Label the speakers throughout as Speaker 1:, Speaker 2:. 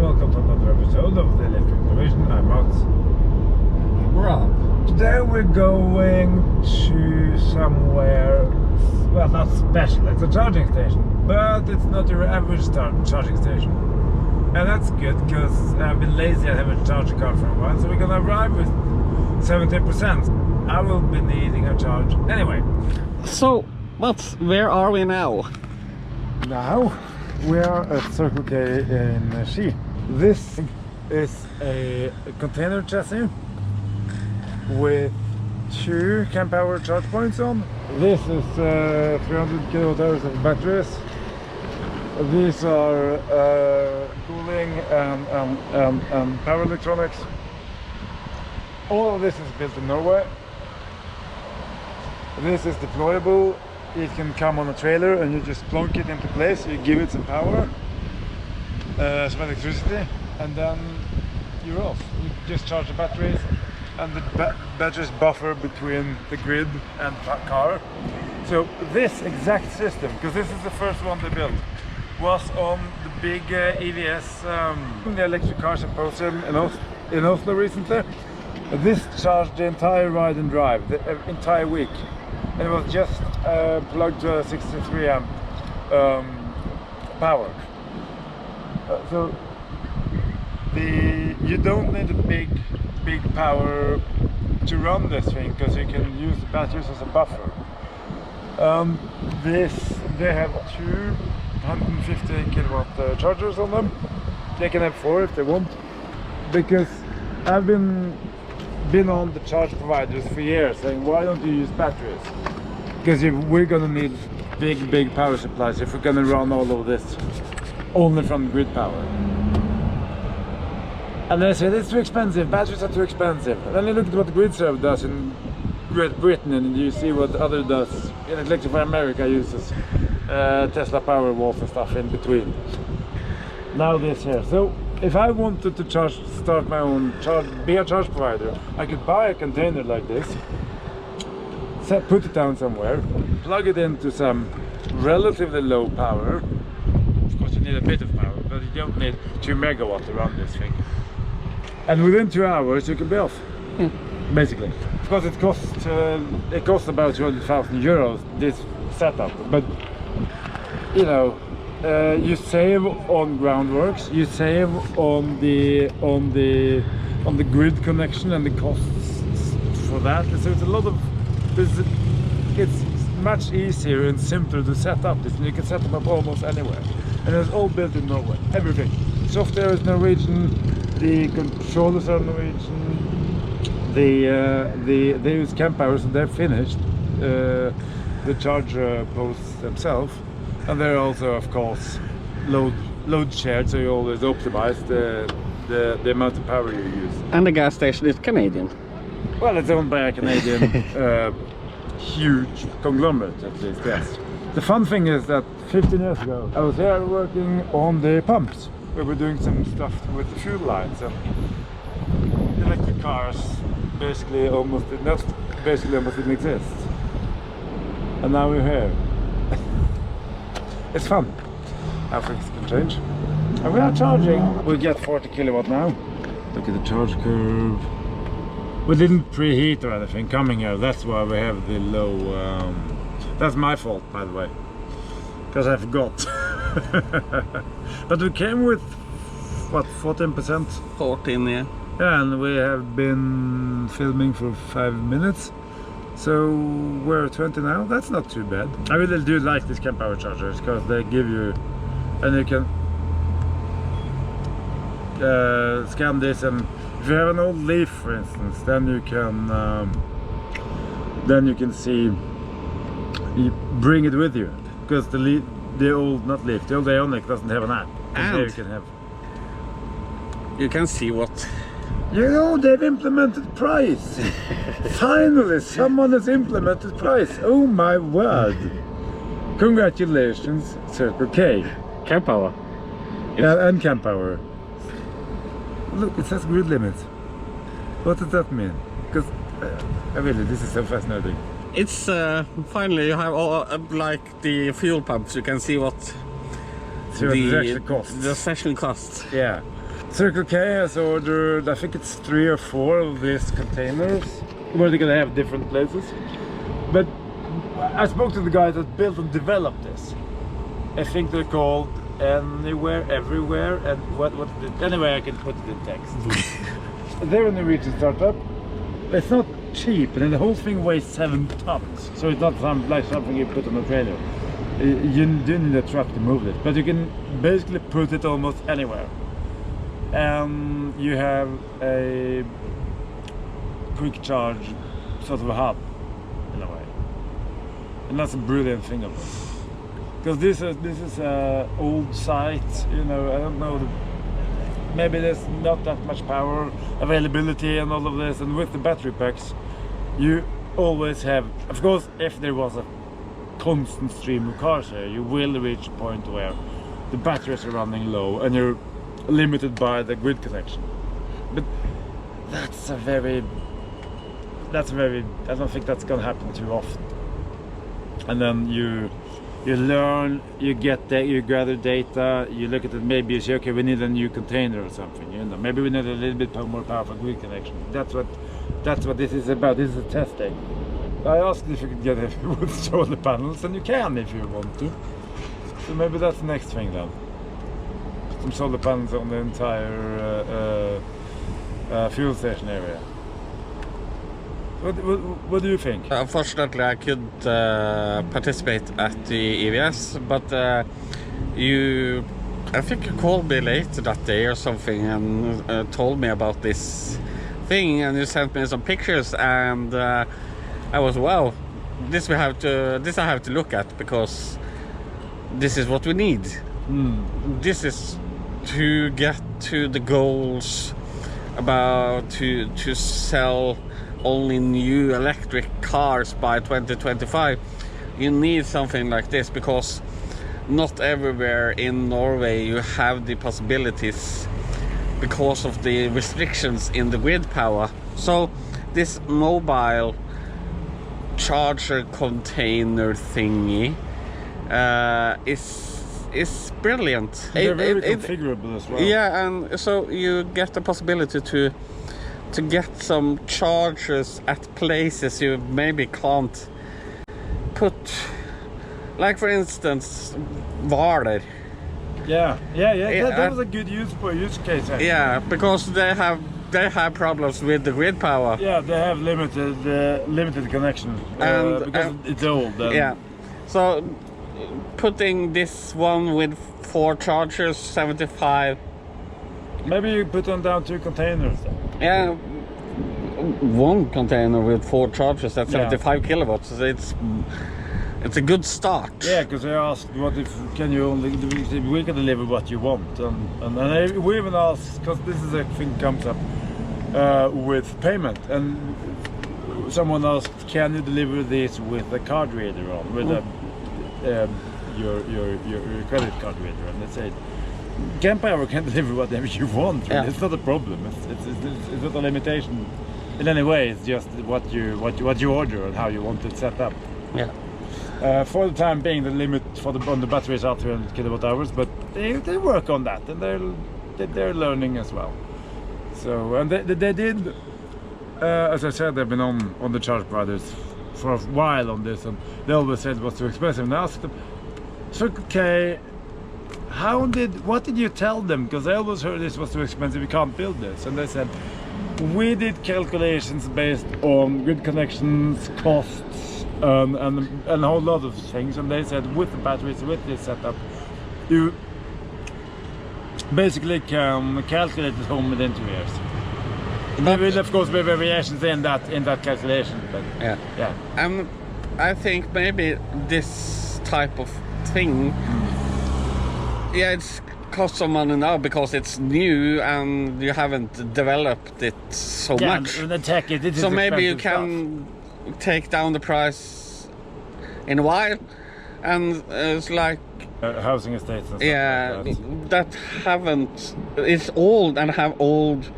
Speaker 1: and welcome to another episode of the Electric Division. I'm Mats.
Speaker 2: Rob.
Speaker 1: Today we're going to somewhere, well, not special, it's a charging station, but it's not your average charging station. And that's good, because I've been lazy and haven't charged a car for a while, so we're gonna arrive with 70%. I will be needing a charge anyway.
Speaker 2: So, Mats, where are we now?
Speaker 1: Now we are at Cirkle K in Ski. This is a container chassis with 2 camp hour charge points on. This is 300 kilowatt hours of batteries. These are cooling and power electronics. All of this is built in Norway. This is deployable. It can come on a trailer and you just plonk it into place. You give it some power, some electricity, and then you're off. You just charge the batteries, and the batteries buffer between the grid and car. So this exact system, because this is the first one they built, was on the big EVS, the Electric Car Symposium in Oslo recently. This charged the entire ride and drive, the entire week. And it was just plugged to a 63 amp power. So you don't need a big power to run this thing, because you can use the batteries as a buffer. They have 2 150 kilowatt chargers on them. They can have 4 if they want, because I've been on the charge providers for years saying, why don't you use batteries? Because we're gonna need big power supplies if we're gonna run all of this only from grid power. And they said it's too expensive, batteries are too expensive. And then you look at what the GridServe does in Great Britain, and you see what other does in Electrify America uses Tesla Powerwalls and stuff in between. Now this here. So if I wanted to start my own be a charge provider, I could buy a container like this, put it down somewhere, plug it into some relatively low power. Of course you need a bit of power, but you don't need 2 megawatt to run this thing. And within 2 hours you can be off, basically. Of course it costs about 200,000 euros, this setup, but you know, you save on groundworks, you save on the grid connection and the costs for that. So it's a lot of it's much easier and simpler to set up this, and you can set them up almost anywhere. And it's all built in Norway, everything. Software is Norwegian, the controllers are Norwegian, they use camp hours, and they're finished, the charger posts themselves. And they're also, of course, load shared, so you always optimize the amount of power you use.
Speaker 2: And the gas station is Canadian.
Speaker 1: Well, it's owned by a Canadian huge conglomerate, at least, yes. The fun thing is that 15 years ago, I was here working on the pumps. We were doing some stuff with the fuel lines, and electric cars basically almost didn't exist. And now we're here. It's fun how things can change. And we are charging. We get 40 kilowatt now. Look at the charge curve. We didn't preheat or anything coming here. That's why we have the low. That's my fault, by the way, because I forgot. But we came with what, 14%?
Speaker 2: 14, yeah.
Speaker 1: Yeah, and we have been filming for 5 minutes. So we're 20 now. That's not too bad. I really do like these camp power chargers, because they give you, and you can scan this, and if you have an old Leaf, for instance, then you can see, you bring it with you, because the old Ioniq doesn't have an app.
Speaker 2: And
Speaker 1: there
Speaker 2: you can see what.
Speaker 1: You know, they've implemented price. Finally, someone has implemented price. Oh my word. Congratulations, Cirkle K.
Speaker 2: Camp power.
Speaker 1: Yeah, and camp power. Look, it says grid limit. What does that mean? Because, really, this is so fascinating.
Speaker 2: It's finally you have all like the fuel pumps. You can see what
Speaker 1: See what it actually costs.
Speaker 2: The session costs.
Speaker 1: Yeah. Cirkle K has ordered, I think it's 3 or 4 of these containers where they're gonna have different places. But I spoke to the guys that built and developed this. I think they're called Anywhere, Everywhere, and anyway, I can put it in text. They're a Norwegian startup. It's not cheap, and then the whole thing weighs 7 tons, so it's not like something you put on a trailer. You do need a truck to move it, but you can basically put it almost anywhere. And you have a quick charge sort of a hub in a way, and that's a brilliant thing of it. Because this is a old site, you know. I don't know. Maybe there's not that much power availability and all of this, and with the battery packs, you always have. Of course, if there was a constant stream of cars here, you will reach a point where the batteries are running low and you're limited by the grid connection. But that's a very. I don't think that's gonna happen too often. And then you learn, you gather data, you look at it, maybe you say, okay, we need a new container or something, you know, maybe we need a little bit more powerful grid connection. That's what this is about. This is a testing. I asked if you could get it with solar panels, and you can if you want to. So maybe that's the next thing then. Some solar panels on the entire fuel station area. What do you think?
Speaker 2: Unfortunately, I couldn't participate at the EVS, but I think you called me late that day or something and told me about this thing, and you sent me some pictures, and I was, wow, this I have to look at, because this is what we need. This is to get to the goals about to sell only new electric cars by 2025. You need something like this, because not everywhere in Norway you have the possibilities because of the restrictions in the grid power. So this mobile charger container thingy is brilliant.
Speaker 1: They're very configurable as well.
Speaker 2: Yeah, and so you get the possibility to get some chargers at places you maybe can't put, like for instance Hvaler.
Speaker 1: Yeah. That was a good use case actually.
Speaker 2: Yeah, because they have problems with the grid power.
Speaker 1: Yeah, they have limited connection because it's old.
Speaker 2: Yeah, so putting this one with 4 chargers, 75.
Speaker 1: Maybe you put on down 2 containers then.
Speaker 2: Yeah, 1 container with 4 chargers at 75 kilowatts. It's a good start.
Speaker 1: Yeah, because I asked, what if we can deliver what you want, and we even asked, because this is a thing comes up with payment, and someone asked, can you deliver this with a card reader on, with your credit card reader, and they said, Kempower can deliver whatever you want. Really. Yeah. It's not a problem. It's not a limitation in any way. It's just what you order and how you want it set up.
Speaker 2: Yeah.
Speaker 1: For the time being, the limit on the battery is 300 kilowatt hours, but they work on that, and they're learning as well. So, and they did, as I said, they've been on the charge providers for a while on this, and they always said it was too expensive. And I asked them, Cirkle K, what did you tell them? Because I always heard this was too expensive, we can't build this. And they said, we did calculations based on grid connections, costs, and a whole lot of things. And they said, with the batteries, with this setup, you basically can calculate it home within 2 years. There will of course be variations in that calculation, but yeah.
Speaker 2: And I think maybe this type of thing, yeah, it's costs some money now because it's new and you haven't developed it so much.
Speaker 1: The tech,
Speaker 2: so maybe you can take down the price in a while, and it's like
Speaker 1: housing estates and stuff
Speaker 2: like that haven't, it's old and have old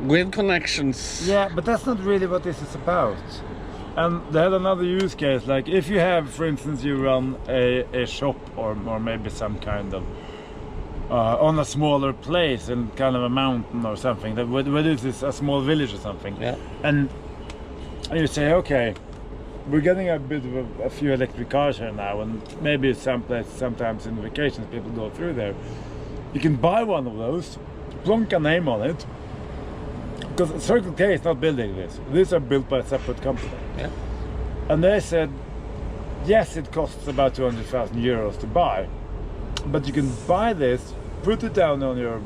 Speaker 2: grid connections.
Speaker 1: Yeah, but that's not really what this is about. And they had another use case, like if you have, for instance, you run a shop or maybe some kind of on a smaller place in kind of a mountain or something, that where this is a small village or something.
Speaker 2: Yeah.
Speaker 1: And you say, okay, we're getting a bit of a few electric cars here now, and maybe sometimes in vacations people go through there. You can buy one of those, plonk a name on it, because Circle K is not building this. These are built by a separate company.
Speaker 2: Yeah.
Speaker 1: And they said, yes, it costs about 200,000 euros to buy, but you can buy this, put it down on your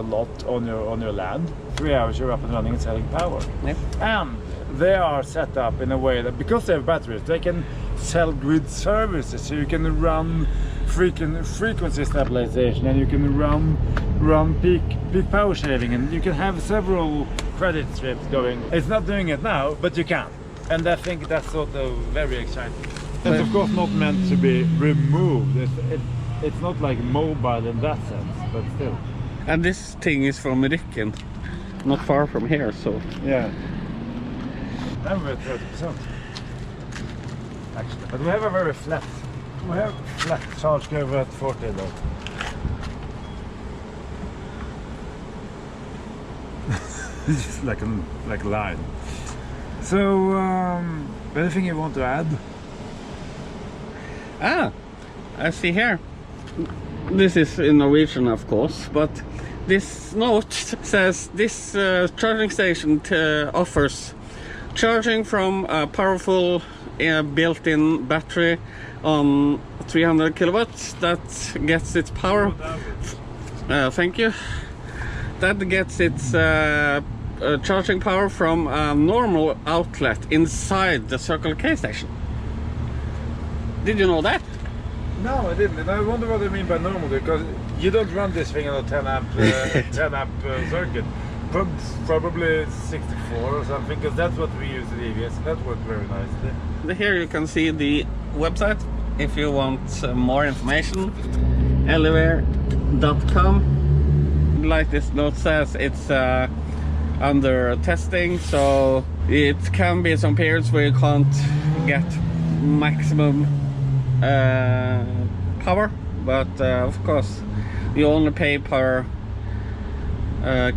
Speaker 1: lot, on your land. 3 hours you're up and running and selling power.
Speaker 2: Yeah.
Speaker 1: And they are set up in a way that because they have batteries, they can sell grid services. So you can run frequency stabilization, and you can run peak power shaving, and you can have several credit strips going. It's not doing it now, but you can. And I think that's sort of very exciting. It's of course not meant to be removed. It's not like mobile in that sense, but still.
Speaker 2: And this thing is from Rykken, not far from here, so...
Speaker 1: Yeah. And we're at 30%. Actually. But we have a very flat... We have flat charge curve at 40 though. It's just like a line. So, anything you want to add?
Speaker 2: I see here. This is in Norwegian, of course, but this note says this charging station offers charging from a powerful built-in battery on 300 kilowatts that gets its power. Thank you. That gets its charging power from a normal outlet inside the Circle K station. Did you know that?
Speaker 1: No, I didn't, and I wonder what they mean by normal, because you don't run this thing on a 10 amp circuit. Probably 64 or something, because that's what we use at EVS, and that worked very nicely.
Speaker 2: Here you can see the website if you want more information. Elywhere.com. Like this note says, it's under testing, so it can be some periods where you can't get maximum power, but of course you only pay per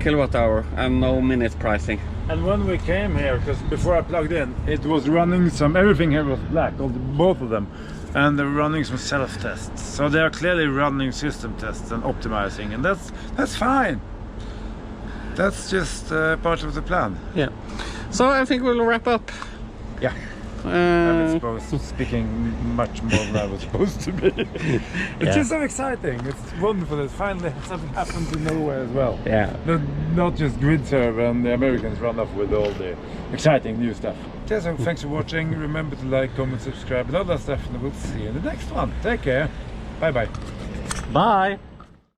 Speaker 2: kilowatt hour and no minute pricing.
Speaker 1: And when we came here, because before I plugged in, it was running everything here was black, both of them, and they're running some self-tests, so they are clearly running system tests and optimizing, and that's fine. That's just part of the plan.
Speaker 2: Yeah. So I think we'll wrap up.
Speaker 1: Yeah. I'm supposed to speaking much more than I was supposed to be. It's just so exciting. It's wonderful that finally something happens in Norway as well.
Speaker 2: Yeah.
Speaker 1: Not just grid serve and the Americans run off with all the exciting new stuff. Okay, so thanks for watching. Remember to like, comment, subscribe and all that stuff, and we'll see you in the next one. Take care. Bye bye.
Speaker 2: Bye.